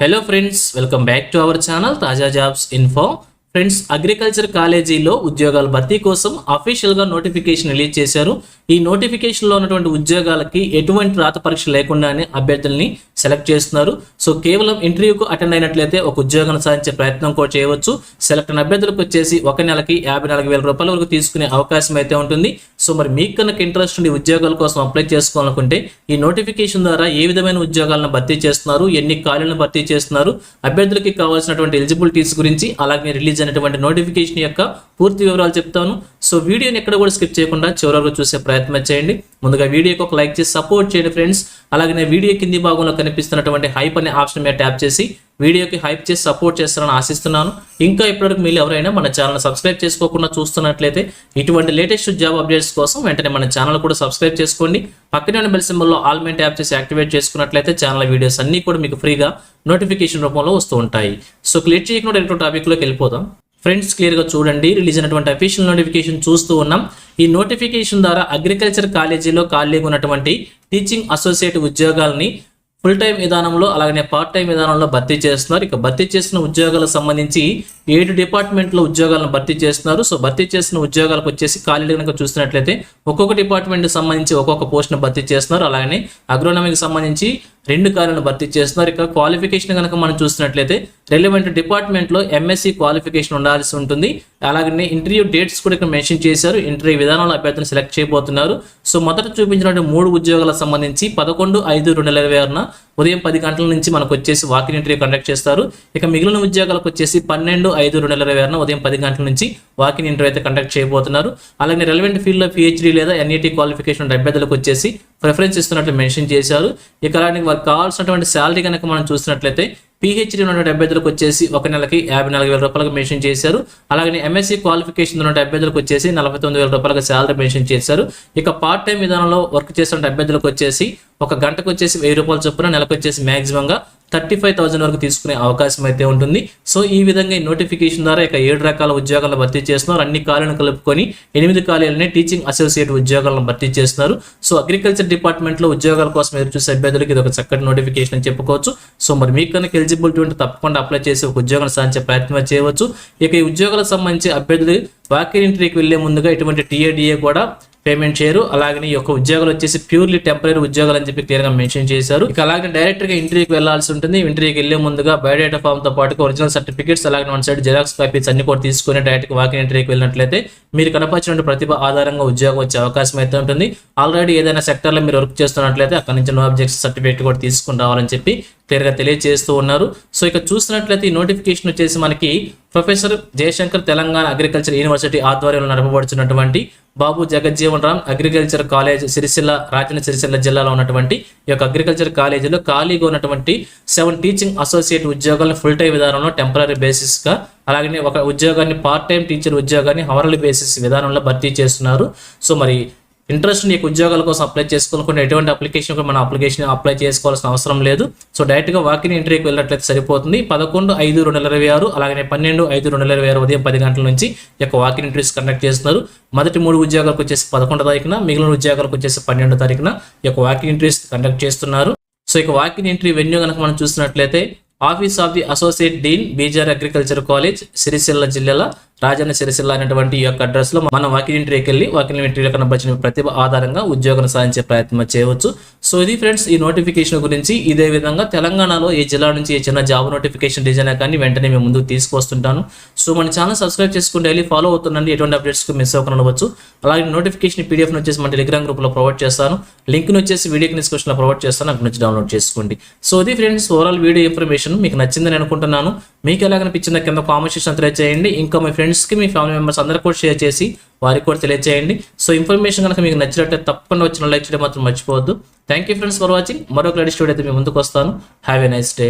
Hello friends, welcome back to our channel తాజా jobs info. Friends, agriculture కాలేజీలో ఉద్యోగాల భర్తీ కోసం అఫీషియల్గా నోటిఫికేషన్ రిలీజ్ చేశారు. ఈ నోటిఫికేషన్లో ఉన్నటువంటి ఉద్యోగాలకి ఎటువంటి రాత పరీక్ష లేకుండానే అభ్యర్థుల్ని సెలెక్ట్ చేస్తున్నారు. సో కేవలం ఇంటర్వ్యూకు అటెండ్ అయినట్లయితే ఒక ఉద్యోగాన్ని సాధించే ప్రయత్నం కూడా చేయవచ్చు. సెలెక్ట్ అయిన అభ్యర్థులకు వచ్చేసి ఒక నెలకి 54,000 రూపాయల వరకు తీసుకునే అవకాశం అయితే ఉంటుంది. సో మరి మీకు కనుక ఇంట్రెస్ట్ ఉండి ఉద్యోగాల కోసం అప్లై చేసుకోవాలనుకుంటే ఈ నోటిఫికేషన్ ద్వారా ఏ విధమైన ఉద్యోగాలను భర్తీ చేస్తున్నారు, ఎన్ని ఖాళీలను భర్తీ చేస్తున్నారు, అభ్యర్థులకి కావాల్సినటువంటి ఎలిజిబిలిటీస్ గురించి, అలాగే రిలీజ్ అయినటువంటి నోటిఫికేషన్ యొక్క పూర్తి వివరాలు చెప్తాను. సో వీడియోని ఎక్కడ కూడా స్కిప్ చేయకుండా చివరి వరకు చూసే ప్రయత్నం చేయండి. ముందుగా వీడియోకి ఒక లైక్ చేసి సపోర్ట్ చేయండి ఫ్రెండ్స్. అలాగే వీడియో కింది భాగంలో కనిపిస్తున్నటువంటి హైప్ అనే ఆప్షన్ మీద ట్యాప్ చేసి వీడియోకి హైప్ చేసి సపోర్ట్ చేస్తారని ఆశిస్తున్నాను. ఇంకా ఇప్పటివరకు మీరు ఎవరైనా మన ఛానల్ సబ్స్క్రైబ్ చేసుకోకుండా చూస్తున్నట్లయితే ఇటువంటి లేటెస్ట్ జాబ్ అప్డేట్స్ కోసం వెంటనే మన ఛానల్ కూడా సబ్స్క్రైబ్ చేసుకోండి. పక్కనే ఉన్న బెల్ సింబల్లో ఆల్ మీద ట్యాప్ చేసి యాక్టివేట్ చేసుకున్నట్లయితే ఛానల్ వీడియోస్ అన్ని కూడా మీకు ఫ్రీగా నోటిఫికేషన్ రూపంలో వస్తూ ఉంటాయి. సో క్లిక్ చేయకుండా డైరెక్ట్ టాపిక్లోకి వెళ్ళిపోదాం. ఫ్రెండ్స్, క్లియర్గా చూడండి, రిలీజ్ అయినటువంటి అఫీషియల్ నోటిఫికేషన్ చూస్తూ ఉన్నాం. ఈ నోటిఫికేషన్ ద్వారా అగ్రికల్చర్ కాలేజీలో ఖాళీగా ఉన్నటువంటి టీచింగ్ అసోసియేట్ ఉద్యోగాలని ఫుల్ టైం విధానంలో అలాగే పార్ట్ టైం విధానంలో భర్తీ చేస్తున్నారు. ఇక భర్తీ చేసిన ఉద్యోగాలకు సంబంధించి 7 డిపార్ట్మెంట్లో ఉద్యోగాలను భర్తీ చేస్తున్నారు. సో భర్తీ చేసిన ఉద్యోగాలకు వచ్చేసి ఖాళీలు కనుక చూసినట్లయితే ఒక్కొక్క డిపార్ట్మెంట్కి సంబంధించి ఒక్కొక్క పోస్ట్ను భర్తీ చేస్తున్నారు. అలాగే అగ్రోనమీకి సంబంధించి 2 ఖాళీలను భర్తీ చేస్తున్నారు. ఇక క్వాలిఫికేషన్ కనుక మనం చూసినట్లయితే రెలవెంట్ డిపార్ట్మెంట్లో ఎంఎస్సి క్వాలిఫికేషన్ ఉండాల్సి ఉంటుంది. అలాగే ఇంటర్వ్యూ డేట్స్ కూడా ఇక్కడ మెన్షన్ చేశారు. ఇంటర్వ్యూ విధానంలో అభ్యర్థులను సెలెక్ట్ చేయబోతున్నారు. సో మొదట చూపించినటువంటి 3 ఉద్యోగాలకు సంబంధించి 11/5/2026 ఉదయం 10 గంటల నుంచి మనకు వచ్చేసి వాకిన్ ఇంటర్వ్యూ కండక్ట్ చేస్తారు. ఇక మిగిలిన ఉద్యోగాలకు వచ్చేసి 12/5/2026 ఉదయం 10 గంటల నుంచి వాకిన్ ఇంటర్వ్యూ అయితే కండక్ట్ చేయబోతున్నారు. అలాగే రెలవెంట్ ఫీల్డ్లో పిహెచ్డీ లేదా ఎన్ఈటీ క్వాలిఫికేషన్ అభ్యర్థులకు వచ్చేసి ప్రిఫరెన్స్ ఇస్తున్నట్లు మెన్షన్ చేశారు. ఇక అలాగే వారికి కావాల్సినటువంటి శాలరీ కనుక మనం చూసినట్లయితే పిహెచ్డీ ఉన్నటువంటి అభ్యర్థులకు వచ్చేసి ఒక నెలకి 54,000 రూపాయలకు మెన్షన్ చేశారు. అలాగే ఎంఎస్సీ క్వాలిఫికేషన్ ఉన్న అభ్యర్థులకు వచ్చేసి 49,000 రూపాయలకు శాలరీ మెన్షన్ చేశారు. ఇక పార్ట్ టైం విధానంలో వర్క్ చేస్తున్న అభ్యర్థులకు వచ్చేసి ఒక గంటకు వచ్చేసి 1,000 రూపాయలు చొప్పున నెలకు వచ్చేసి మ్యాక్సిమంగా 35,000 వరకు తీసుకునే అవకాశం అయితే ఉంటుంది. సో ఈ విధంగా ఈ నోటిఫికేషన్ ద్వారా ఇక 7 రకాల ఉద్యోగాలను భర్తీ చేస్తున్నారు. అన్ని ఖాళీలను కలుపుకొని 8 ఖాళీలని టీచింగ్ అసోసియేట్ ఉద్యోగాలను భర్తీ చేస్తున్నారు. సో అగ్రికల్చర్ డిపార్ట్మెంట్లో ఉద్యోగాల కోసం ఎదురు చూసే అభ్యర్థులకి ఇది ఒక చక్కటి నోటిఫికేషన్ అని చెప్పుకోవచ్చు. సో మరి మీకు కనుక ఎలిజిబిలిటీ ఉంటే తప్పకుండా అప్లై చేసి ఒక ఉద్యోగాన్ని సాధించే ప్రయత్నం చేయవచ్చు. ఇక ఈ ఉద్యోగాలకు సంబంధించి అభ్యర్థులు వాకిన్ ఇంటర్వ్యూకి వెళ్లే ముందుగా ఇటువంటి టీఏడిఏ కూడా పేమెంట్ చేయరు. అలాగే ఈ యొక్క ఉద్యోగాలు వచ్చేసి ప్యూర్లీ టెంపరీ ఉద్యోగాలు అని చెప్పి క్లియర్గా మెన్షన్ చేశారు. ఇక అలాగే డైరెక్ట్గా ఇంటర్వ్యూకి వెళ్లాల్సి ఉంటుంది. ఇంటర్వ్యూకి వెళ్లే ముందుగా బయోడేటా ఫామ్ తో పాటు ఒరిజినల్ సర్టిఫికేట్స్ అలాగే 1 సైడ్ జిరాక్స్ కాపీస్ అన్ని కూడా తీసుకుని డైరెక్ట్గా వాకిన్ ఇంటర్వ్యూకి వెళ్ళినట్లయితే మీరు కనపరిచిన ప్రతిభ ఆధారంగా ఉద్యోగం వచ్చే అవకాశం అయితే ఉంటుంది. ఆల్రెడీ ఏదైనా సెక్టర్లో మీరు వర్క్ చేస్తున్నట్లయితే అక్కడ నుంచి నో అబ్జెక్షన్ సర్టిఫికేట్ కూడా తీసుకుని రావాలని చెప్పి క్లియర్గా తెలియజేస్తూ ఉన్నారు. సో ఇక చూసినట్లయితే ఈ నోటిఫికేషన్ వచ్చేసి మనకి professor Jayashankar Telangana agriculture university ఆధ్వర్యంలో నడపబడుతున్నటువంటి బాబు జగజ్జీవన్ రామ్ అగ్రికల్చర్ కాలేజ్ సిరిసిల్ల, రాజన్న సిరిసిల్ల జిల్లాలో ఉన్నటువంటి ఈ యొక్క అగ్రికల్చర్ కాలేజీలో ఖాళీగా ఉన్నటువంటి 7 టీచింగ్ అసోసియేట్ ఉద్యోగాలను ఫుల్ టైం విధానంలో టెంపరీ బేసిస్గా, అలాగే ఒక ఉద్యోగాన్ని పార్ట్ టైం టీచర్ ఉద్యోగాన్ని హవర్లీ బేసిస్ విధానంలో భర్తీ చేస్తున్నారు. సో మరి ఇంట్రెస్ట్ నీకు ఉద్యోగాల కోసం అప్లై చేసుకోవాలనుకుంటే ఎటువంటి అప్లికేషన్ మన అప్లికేషన్ అప్లై చేసుకోవాల్సిన అవసరం లేదు. సో డైరెక్ట్గా వాకిన్ ఇంటర్వ్యూకి వెళ్ళినట్లయితే సరిపోతుంది. 11/5/2026 అలాగే 12/5/2026 ఉదయం 10 గంటల నుంచి ఈ యొక్క వాకిన్ ఇంటర్వ్యూస్ కండక్ట్ చేస్తున్నారు. మొదటి 3 ఉద్యోగాలకు వచ్చేసి 11వ తారీఖున, మిగిలిన ఉద్యోగాలకు వచ్చేసి 12వ తారీఖున ఈ యొక్క వాకిన్ ఇంటర్వ్యూస్ కండక్ట్ చేస్తున్నారు. సో ఇక వాకిన్ ఇంటర్వ్యూ వెన్యూ కనుక మనం చూసినట్లయితే office of the associate dean బీజార్ అగ్రికల్చర్ కాలేజ్ సిరిసిల్ల జిల్లా రాజన్న సిరిసిల్ల అనేటువంటి ఈ యొక్క అడ్రస్ లో మనం వాకిన్ ఇంటర్వ్యూకి వెళ్ళి వాకిన్ ఇంటర్వ్యూలో కనబడిన ప్రతిభ ఆధారంగా ఉద్యోగం సాధించే ప్రయత్నం చేయవచ్చు. సో ఇది ఫ్రెండ్స్ ఈ నోటిఫికేషన్ గురించి. ఇదే విధంగా తెలంగాణలో ఏ జిల్లా నుంచి ఏ చిన్న జాబ్ నోటిఫికేషన్ డిజైన్ కానీ వెంటనే మేము ముందుకు తీసుకొస్తుంటాను. సో మన ఛానల్ సబ్స్క్రైబ్ చేసుకుని డైలీ ఫాలో అవుతుండండి. ఎటువంటి అప్డేట్స్ మిస్ అవ్వకనవచ్చు. అలాగే నోటిఫికేషన్ పీడిఎఫ్ వచ్చేసి మన టెలిగ్రామ్ గ్రూప్లో ప్రొవైడ్ చేస్తాను. లింక్ వచ్చేసి వీడియో డిస్క్రిప్షన్ లో ప్రొవైడ్ చేస్తాను. అక్కడ నుంచి డౌన్లోడ్ చేసుకోండి. సో ఇది ఫ్రెండ్స్ ఓవరాల్ వీడియో ఇన్ఫర్మేషన్ మీకు నచ్చిందని అనుకుంటున్నాను. మీకు ఎలా కనిపించిందో కింద కామెంట్ సెక్షన్ తెలియజేయండి. ఇంకా మీ ఫ్రెండ్స్కి, మీ ఫ్యామిలీ మెంబర్స్ అందరూ కూడా షేర్ చేసి వారికి కూడా తెలియజేయండి. సో ఇన్ఫర్మేషన్ కనుక మీకు నచ్చినట్లయితే తప్పకుండా వచ్చిన లైక్ చేయడం మాత్రం మర్చిపోవద్దు. Thank you friends for watching. మరొక లేటెస్ట్ వీడియో అయితే మీ ముందుకు వస్తాను. Have a nice day.